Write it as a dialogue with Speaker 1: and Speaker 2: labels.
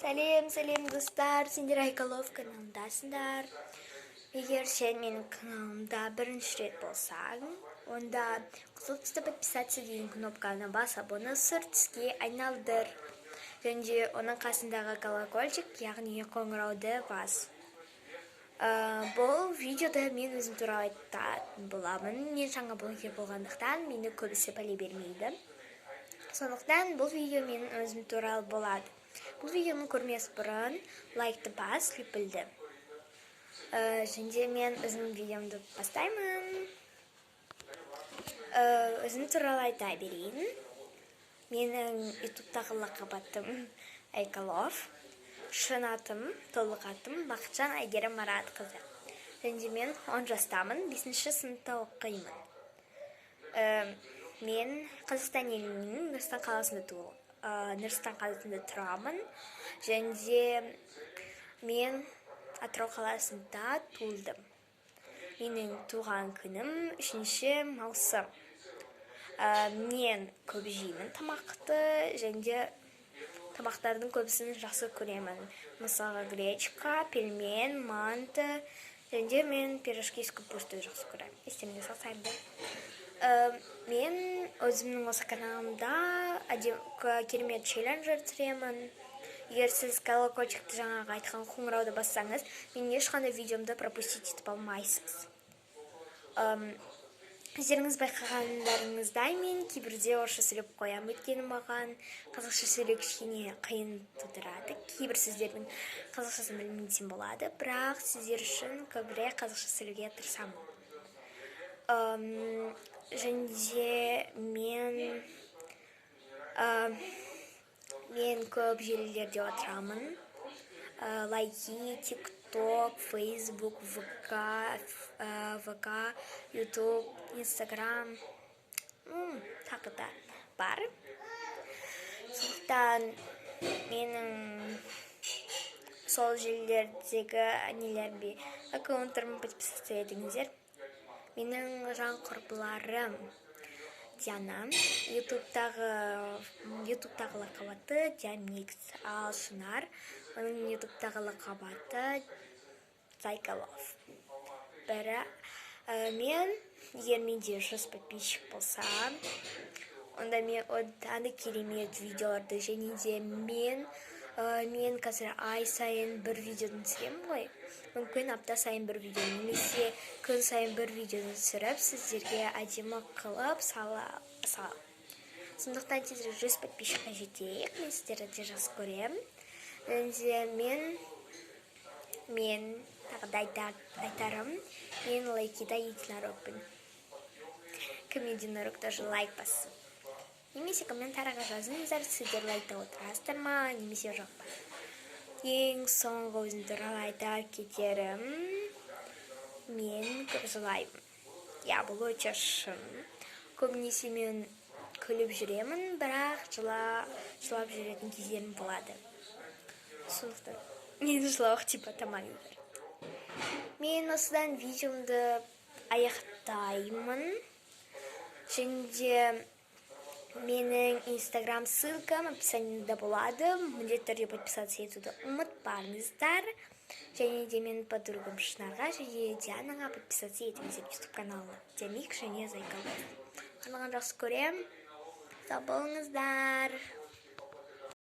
Speaker 1: Сәлем достар, сендер Айкалов каналындасыңдар. Егер сен менің каналымда бірінші рет болсаң, онда қызыл түсті подписаться деген кнопканы баса, бұны сыр түске айналдыр. Және оның қасындағы колокольчик, яғни қоңырауды бас. Бұл видеода мен өзім туралы айтатын боламын. Мен жаңа блогер болғандықтан мені көбісі біле бермейді. Сондықтан бұл видео мен өзім туралы болады. Бұл видеоны көрмес бұрын лайкты бас, лүпілді. Және мен өзім видеомды бастаймын. Өзім туралы айта берейін. Менің ютубтағы лақап атым Айкалов. Шын атым, толық атым Бақытжан Әйгерім Маратқызы. Және мен 10 жастамын, 5-ші сыныпта оқимын. Мен Қазақстан елінің Нұрсұлтан қаласында тұрамын. Және мен Атырау қаласында туылдым. Менің туған күнім 3 маусым. Мен көп жеймін тамақты, және тамақтардың көбісін жақсы көремін. Мысалға гречка, пельмен, манты, және мен пирожки с капустой жақсы көремін. Естеріңізге салсам. Мен өзімнің осы каналымда керемет челленджер түсіремін. Егер сіз колокольчикті жаңағы айтқан қоңырауды бассаңыз, мен ешқандай видеомды пропустить етіп алмайсыз. Өздеріңіз байқағандарыңыздай, мен кейбірде орысша сөйлеп қоям, өйткені маған қазақша сөйлеу кішкене қиын тудырады. Кейбір сөздердің қазақшасын білмесем болады, бірақ сіздер үшін көбірек қазақша сөйлеуге тырысамын. Және мен көп желілерде отырамын. Лайки, тикток, фейсбук, ВК, ютуб, инстаграм, тағы да бар. Сондықтан менің сол желілердегі аккаунттарымды подписаться етіңіздер. Менің жан құрбыларым Диана, ютубтағы лақабаты Диамикс, ал Шынар, оның ютубтағы лақабаты Айкалов. Егер менде 100 подписчик болса, онда мен одан да керемет видеоларды, және де мен қазір ай сайын бір видеоны түсіремін ғой. Мүмкін апта сайын бір видео, немесе күн сайын бір видеоны түсіріп, сіздерге әдемі қылып салам. Сондықтан тезірек 100 подписчикқа жетейік, мен сіздерді жақсы көремін. Мен тағы да айтарым, мен лайкида единорогпын. Кім единорог тоже лайк бассын. Немесе комментарияға жазыңыздар, сіздер лайкта отырасыздар ма, немесе жоқ па. Ең соңғы өзім туралы айта кетерім, мен көп жылаймын. Бұл өте шын. Көбінесе мен күліп жүремін, бірақ жылап жүретін кездерім болады. Сондықтан мен жылауық типа тамаңыздар. Мен осыдан видеомды аяқтаймын. Және менің инстаграм ссылкам описаниеда болады. Міндетті түрде подписаться етуді ұмытпаңыздар. Және де менің подругам Шынарға және Дианаға подписаться етіңіздер ютуб каналына. Диамик және Айкалов. Барлығын жақсы көрем. Сау болыңыздар.